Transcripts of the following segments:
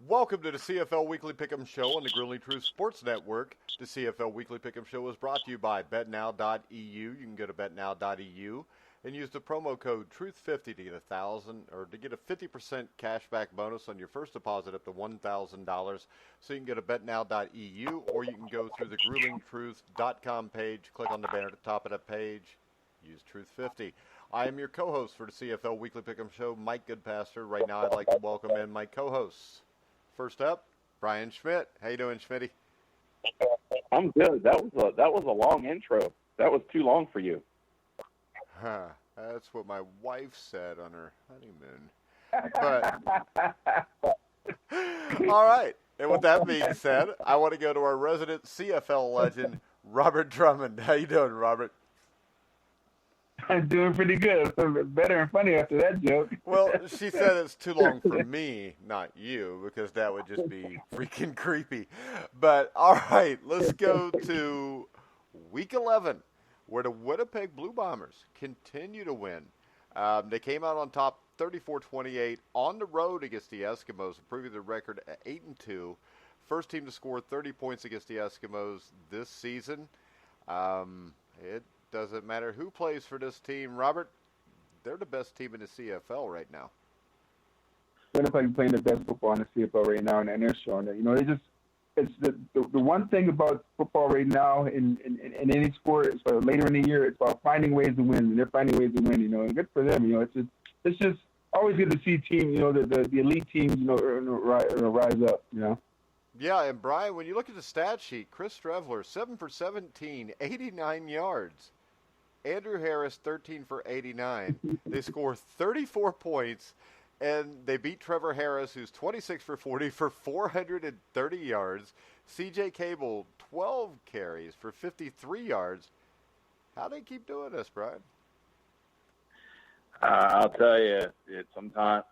Welcome to the CFL Weekly Pick'em Show on the Grueling Truth Sports Network. The CFL Weekly Pick'em Show is brought to you by BetNow.eu. You can go to BetNow.eu and use the promo code Truth50 to get a 50% cashback bonus on your first deposit up to $1,000. So you can go to BetNow.eu, or you can go through the GruelingTruth.com page, click on the banner at the top of that page, use Truth50. I am your co-host for the CFL Weekly Pick'em Show, Mike Goodpaster. Right now, I'd like to welcome in my co-hosts. First up, Brian Schmidt. How you doing, Schmitty? I'm good. That was a long intro. That was too long for you. That's what my wife said on her honeymoon. But all right. And with that being said, I want to go to our resident CFL legend, Robert Drummond. How you doing, Robert? I'm doing pretty good. Better and funny after that joke. Well, she said it's too long for me, not you, because that would just be freaking creepy. But, all right, let's go to Week 11, where the Winnipeg Blue Bombers continue to win. They came out on top 34-28 on the road against the Eskimos, improving their record at 8-2. First team to score 30 points against the Eskimos this season. It doesn't matter who plays for this team. Robert, they're the best team in the CFL right now. Winnipeg playing the best football in the CFL right now, and they're showing it. You know, it's the one thing about football right now in any sport, it's later in the year, it's about finding ways to win, and they're finding ways to win. You know, and good for them. You know, it's just always good to see teams, you know, the elite teams, you know, rise up. You know. Yeah, and Brian, when you look at the stat sheet, Chris Strevler, 7 for 17, 89 yards. Andrew Harris, 13 for 89. They score 34 points, and they beat Trevor Harris, who's 26 for 40 for 430 yards. C.J. Cable, 12 carries for 53 yards. How do they keep doing this, Brian? I'll tell you, sometimes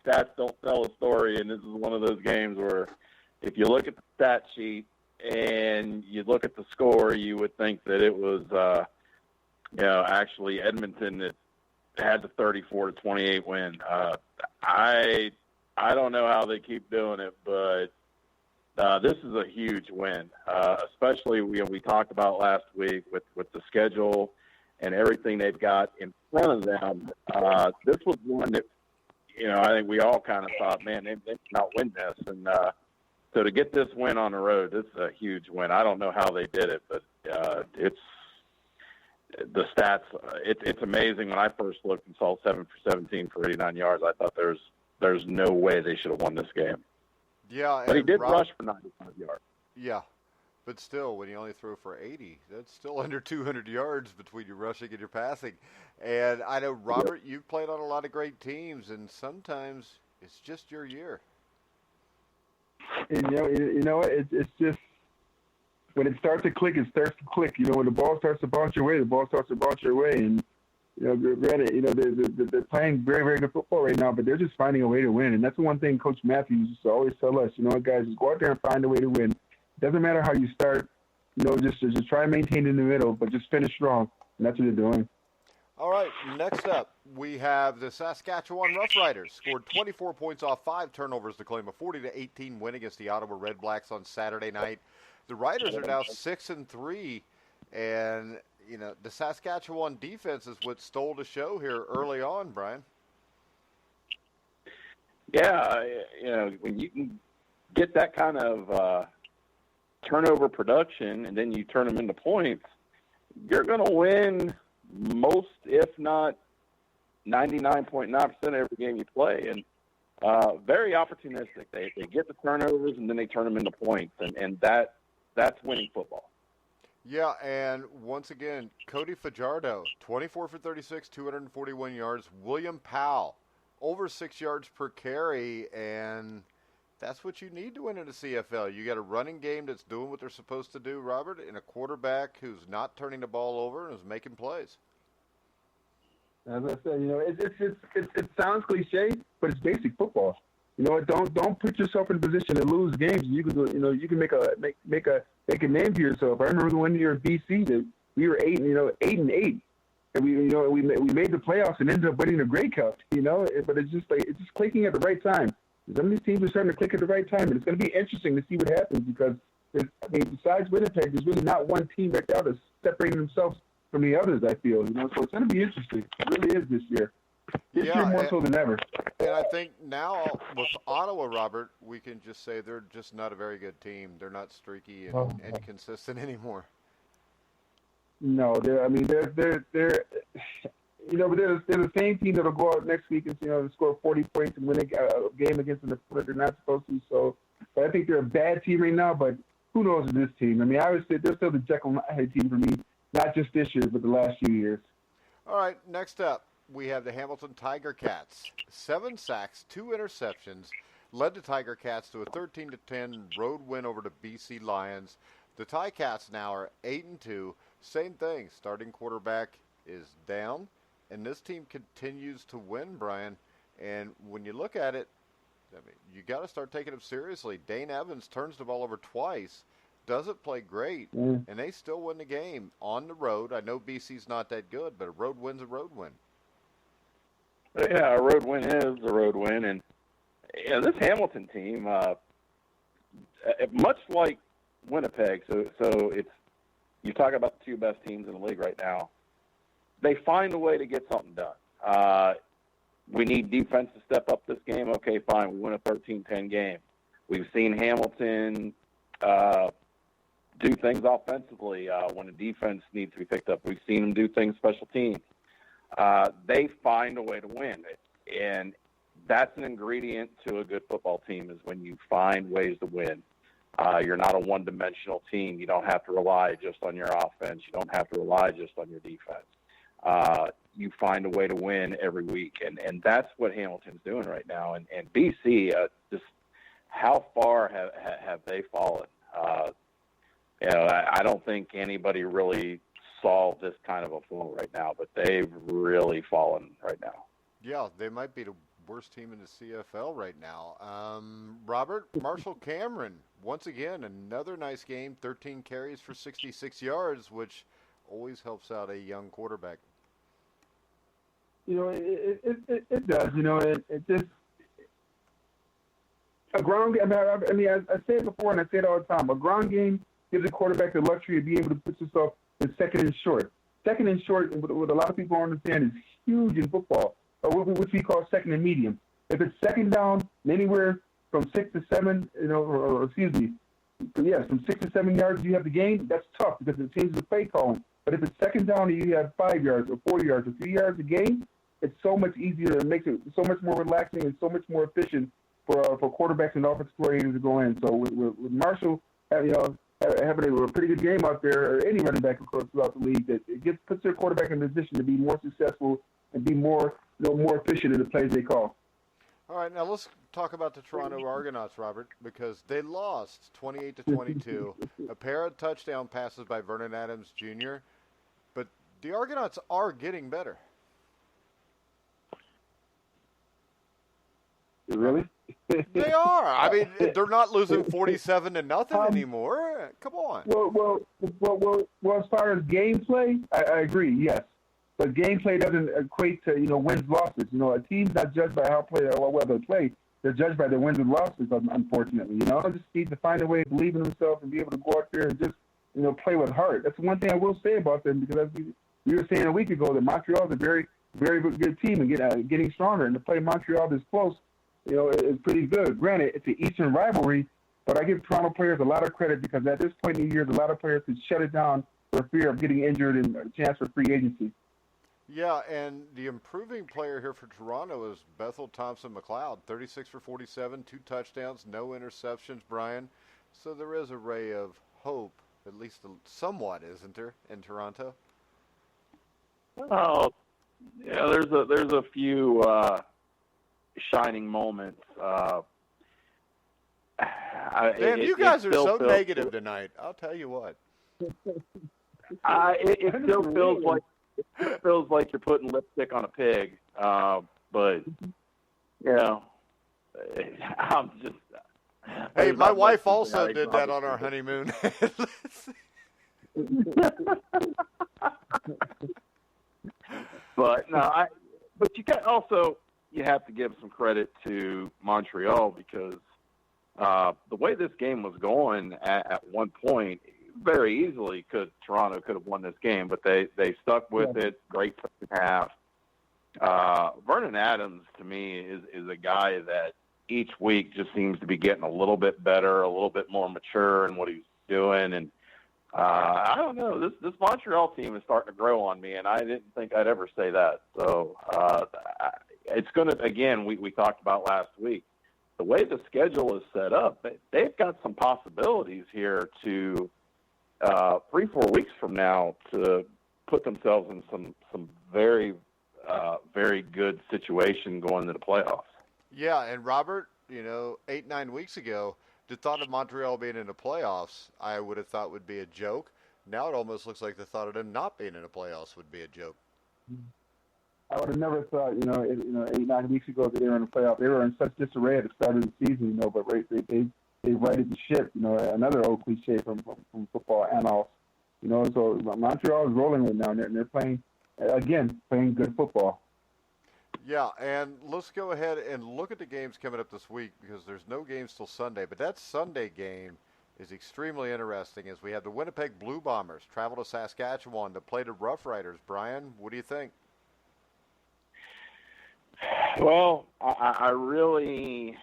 stats don't tell a story, and this is one of those games where if you look at the stat sheet and you look at the score, you would think that it was, actually Edmonton that had the 34-28 win. I don't know how they keep doing it, but this is a huge win, especially we talked about last week with the schedule and everything they've got in front of them. This was one that, I think we all kind of thought, man, they not win this. And so to get this win on the road, this is a huge win. I don't know how they did it, but it's the stats. It's amazing. When I first looked and saw 7 for 17 for 89 yards, I thought there's no way they should have won this game. Yeah, but he did rush for 95 yards. Yeah. But still, when you only throw for 80, that's still under 200 yards between your rushing and your passing. And I know, Robert, you've played on a lot of great teams, and sometimes it's just your year. And it's just when it starts to click, it starts to click. You know, when the ball starts to bounce your way, the ball starts to bounce your way. And granted, they're playing very, very good football right now, but they're just finding a way to win. And that's the one thing Coach Matthews used to always tell us. Guys, just go out there and find a way to win. Doesn't matter how you start, just try and maintain in the middle, but just finish strong. And that's what they're doing. All right, next up, we have the Saskatchewan Roughriders. Scored 24 points off 5 turnovers to claim a 40-18 win against the Ottawa Red Blacks on Saturday night. The Riders are now 6-3, and, the Saskatchewan defense is what stole the show here early on, Brian. Yeah, when you can get that kind of turnover production and then you turn them into points, you're going to win most, if not 99.9% every game you play. And very opportunistic. They get the turnovers and then they turn them into points, and that's winning football. Yeah, and once again, Cody Fajardo, 24 for 36, 241 yards. William Powell, over 6 yards per carry, and that's what you need to win in the CFL. You got a running game that's doing what they're supposed to do, Robert, and a quarterback who's not turning the ball over and is making plays. As I said, it sounds cliche, but it's basic football. Don't put yourself in a position to lose games. You can make a name for yourself. I remember the one year at BC that we were 8-8, and we made the playoffs and ended up winning the Grey Cup. But it's just clicking at the right time. Some of these teams are starting to click at the right time, and it's going to be interesting to see what happens because, besides Winnipeg, there's really not one team right now that's separating themselves from the others, I feel. So it's going to be interesting. It really is this year. This year more so than ever. And I think now with Ottawa, Robert, we can just say they're just not a very good team. They're not streaky and consistent anymore. No, they're the same team that'll go out next week and score 40 points and win a game against an opponent they're not supposed to. So, but I think they're a bad team right now. But who knows with this team? I mean, I would say they're still the Jekyll and Hyde team for me, not just this year, but the last few years. All right, next up, we have the Hamilton Tiger Cats. 7 sacks, 2 interceptions, led the Tiger Cats to a 13-10 road win over the BC Lions. The Ticats now are 8-2. Same thing. Starting quarterback is down, and this team continues to win, Brian. And when you look at it, I mean, you got to start taking them seriously. Dane Evans turns the ball over twice, doesn't play great, and they still win the game on the road. I know BC's not that good, but a road win's a road win. Yeah, a road win is a road win, and this Hamilton team, much like Winnipeg, so it's you talk about the 2 best teams in the league right now. They find a way to get something done. We need defense to step up this game. Okay, fine, we win a 13-10 game. We've seen Hamilton do things offensively when the defense needs to be picked up. We've seen them do things special teams. They find a way to win, and that's an ingredient to a good football team is when you find ways to win. You're not a one-dimensional team. You don't have to rely just on your offense. You don't have to rely just on your defense. You find a way to win every week, and that's what Hamilton's doing right now. And BC, just how far have they fallen? I don't think anybody really solve this kind of a fall right now, but they've really fallen right now. Yeah, they might be the worst team in the CFL right now. Robert, Marshall Cameron, once again, another nice game, 13 carries for 66 yards, which always helps out a young quarterback. It does. It just a ground game. I mean, I say it before and I say it all the time. A ground game gives a quarterback the luxury of being able to put yourself in second and short. Second and short, what a lot of people don't understand, is huge in football, or which we call second and medium. If it's second down, anywhere from 6 to 7, from 6 to 7 yards, you have the game. That's tough because it changes the play calling. But if it's second down and you have 5 yards or 4 yards or 3 yards a game, it's so much easier and makes it so much more relaxing and so much more efficient for quarterbacks and offensive coordinators to go in. So with Marshall, having a pretty good game out there, or any running back, of course, throughout the league, that it puts their quarterback in a position to be more successful and be more efficient in the plays they call. All right, now let's talk about the Toronto Argonauts, Robert, because they lost 28-22. A pair of touchdown passes by Vernon Adams Jr., but the Argonauts are getting better. Really? They are. I mean, they're not losing 47-0 anymore. Come on. Well, as far as gameplay, I agree. Yes, but gameplay doesn't equate to wins losses. A team's not judged by how well they play. They're judged by their wins and losses. Unfortunately, just need to find a way to believe in themselves and be able to go out there and just play with heart. That's one thing I will say about them, because as we were saying a week ago, that Montreal is a very, very good team and getting stronger. And to play Montreal this close, is pretty good. Granted, it's an Eastern rivalry, but I give Toronto players a lot of credit, because at this point in the year, a lot of players could shut it down for fear of getting injured and a chance for free agency. Yeah, and the improving player here for Toronto is Bethel Thompson-McLeod, 36 for 47, 2 touchdowns, no interceptions, Brian. So there is a ray of hope, at least somewhat, isn't there, in Toronto? Oh, yeah, there's a few shining moments. Man, you guys are so negative tonight. I'll tell you what. It still feels like you're putting lipstick on a pig. But I'm just. Hey, my wife also did that on our honeymoon. But no, but you can also. you have to give some credit to Montreal because the way this game was going at one point, very easily Toronto could have won this game, but they stuck with it. Great second half. Vernon Adams, to me, is a guy that each week just seems to be getting a little bit better, a little bit more mature in what he's doing. And I don't know, this Montreal team is starting to grow on me, and I didn't think I'd ever say that. So it's going to, again, we talked about last week, the way the schedule is set up, they've got some possibilities here to 3-4 weeks from now to put themselves in some very very good situation going into the playoffs. Yeah, and Robert, 8-9 weeks ago, the thought of Montreal being in the playoffs, I would have thought would be a joke. Now it almost looks like the thought of them not being in the playoffs would be a joke. I would have never thought, 8-9 weeks ago that they were in the playoff. They were in such disarray at the start of the season, but they righted the ship. Another old cliche from football annals. So Montreal is rolling right now, and they're playing good football. Yeah, and let's go ahead and look at the games coming up this week because there's no games till Sunday. But that Sunday game is extremely interesting as we have the Winnipeg Blue Bombers travel to Saskatchewan to play the Rough Riders. Brian, what do you think? Well, I really,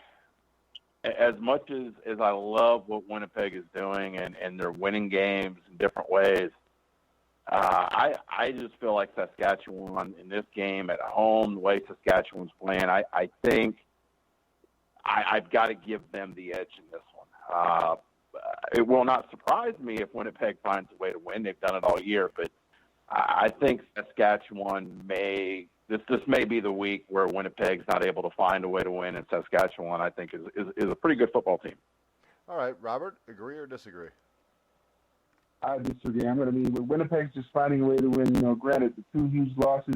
as much as I love what Winnipeg is doing and they're winning games in different ways, I just feel like Saskatchewan in this game at home, the way Saskatchewan's playing, I think I've got to give them the edge in this one. It will not surprise me if Winnipeg finds a way to win. They've done it all year, but I think Saskatchewan this may be the week where Winnipeg's not able to find a way to win, and Saskatchewan, I think, is a pretty good football team. All right, Robert, agree or disagree? I disagree. I'm going to be Winnipeg's just finding a way to win. Granted, the two huge losses,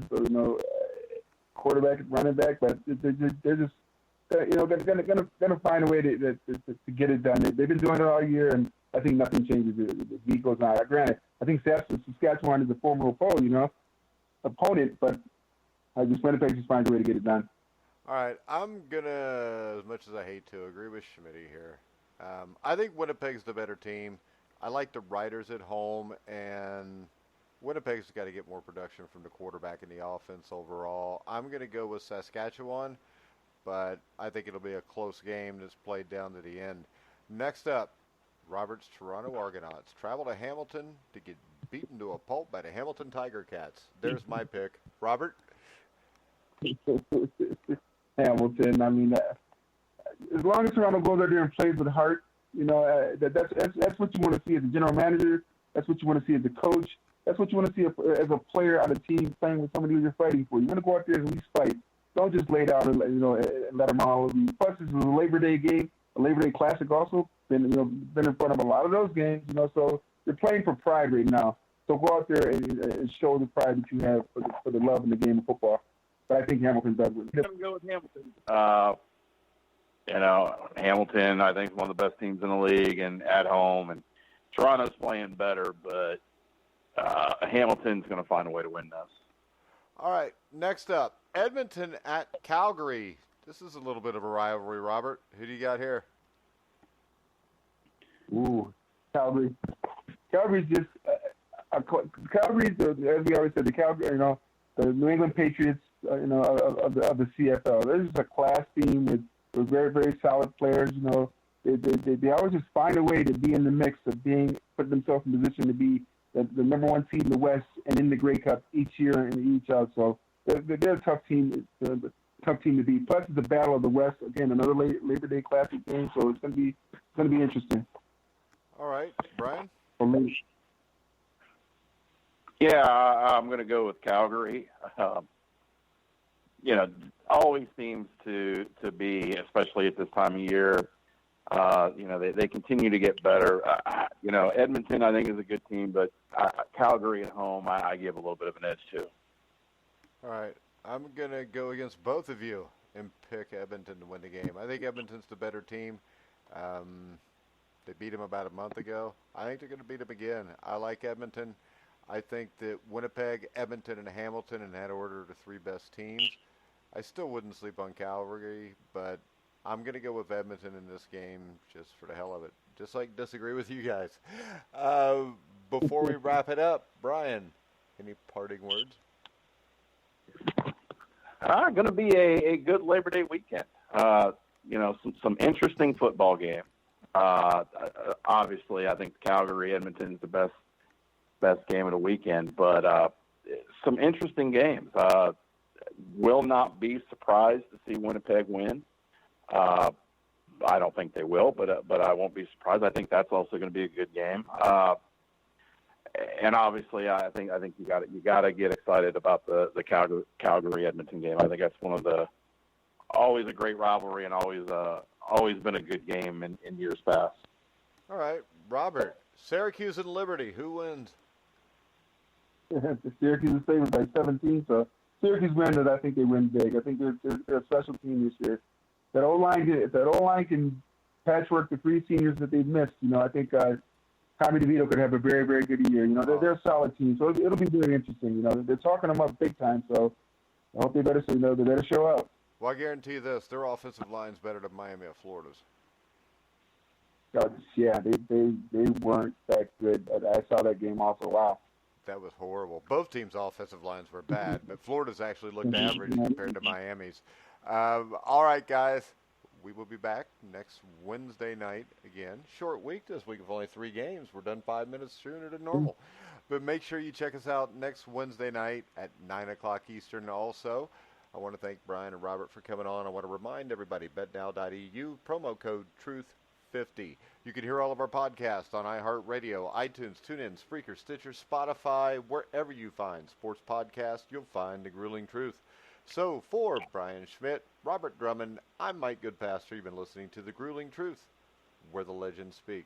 quarterback and running back, but they're just going to find a way to get it done. They've been doing it all year, and I think nothing changes. The week goes on. Granted, I think Saskatchewan is a former opponent, but Winnipeg just finds a way to get it done. All right, I'm gonna, as much as I hate to, agree with Schmidt here. I think Winnipeg's the better team. I like the Riders at home, and Winnipeg's got to get more production from the quarterback and the offense overall. I'm going to go with Saskatchewan, but I think it'll be a close game that's played down to the end. Next up, Robert's Toronto Argonauts travel to Hamilton to get beaten to a pulp by the Hamilton Tiger Cats. There's my pick. Robert? Hamilton, as long as Toronto goes out there and plays with heart, that's what you want to see as a general manager. That's what you want to see as a coach. That's what you want to see as a player on a team playing with somebody who you're fighting for. You want to go out there and at least fight. Don't just lay down and let them all over you. Plus, this is a Labor Day game, a Labor Day Classic also. Been in front of a lot of those games. So you're playing for pride right now. So go out there and show the pride that you have for the love in the game of football. But I think Hamilton does win. I'm going to go with Hamilton. Hamilton, I think, is one of the best teams in the league and at home. And Toronto's playing better, but Hamilton's going to find a way to win this. All right, next up, Edmonton at Calgary. This is a little bit of a rivalry, Robert. Who do you got here? Ooh, Calgary. Calgary's just Calgary's, as we always said, the Calgary, the New England Patriots, of the CFL. They're just a class team with very, very solid players. They always just find a way to be in the mix of put themselves in position to be the number one seed in the West and in the Grey Cup each year and each out. So they're a tough team. Tough team to beat. Plus, it's the Battle of the West again, another Labor Day Classic game. So it's going to be interesting. All right, Brian. For me. Yeah, I'm going to go with Calgary. Always seems to be, especially at this time of year, they continue to get better. Edmonton, I think, is a good team, but Calgary at home, I give a little bit of an edge to. All right, I'm going to go against both of you and pick Edmonton to win the game. I think Edmonton's the better team. They beat them about a month ago. I think they're going to beat them again. I like Edmonton. I think that Winnipeg, Edmonton, and Hamilton, in that order, are the three best teams. I still wouldn't sleep on Calgary, but I'm going to go with Edmonton in this game just for the hell of it. Just like disagree with you guys. Before we wrap it up, Brian, any parting words? Going to be a good Labor Day weekend. Some interesting football game. Obviously, I think Calgary Edmonton is the best game of the weekend, but some interesting games. Will not be surprised to see Winnipeg win. I don't think they will, but I won't be surprised. I think that's also going to be a good game. And obviously, I think you got to get excited about the Calgary Edmonton game. I think that's one of always a great rivalry and always been a good game in years past. All right, Robert, Syracuse and Liberty, who wins? Syracuse is favored by 17, so Syracuse wins it. I think they win big. I think they're a special team this year. If that O-line can patchwork the three seniors that they've missed, I think Tommy DeVito could have a very, very good year. They're a solid team, so it'll be very interesting. They're talking them up big time, so I hope they better show up. Well, I guarantee you this: their offensive line's better than Miami of Florida's. Yeah, they weren't that good. I saw that game also. Wow. That was horrible. Both teams' offensive lines were bad, but Florida's actually looked average compared to Miami's. All right, guys. We will be back next Wednesday night again. Short week this week of only 3 games. We're done 5 minutes sooner than normal. But make sure you check us out next Wednesday night at 9 o'clock Eastern also. I want to thank Brian and Robert for coming on. I want to remind everybody, betnow.eu, promo code TRUTH50. You can hear all of our podcasts on iHeartRadio, iTunes, TuneIn, Spreaker, Stitcher, Spotify, wherever you find sports podcasts, you'll find The Grueling Truth. So for Brian Schmidt, Robert Drummond, I'm Mike Goodpaster. You've been listening to The Grueling Truth, where the legends speak.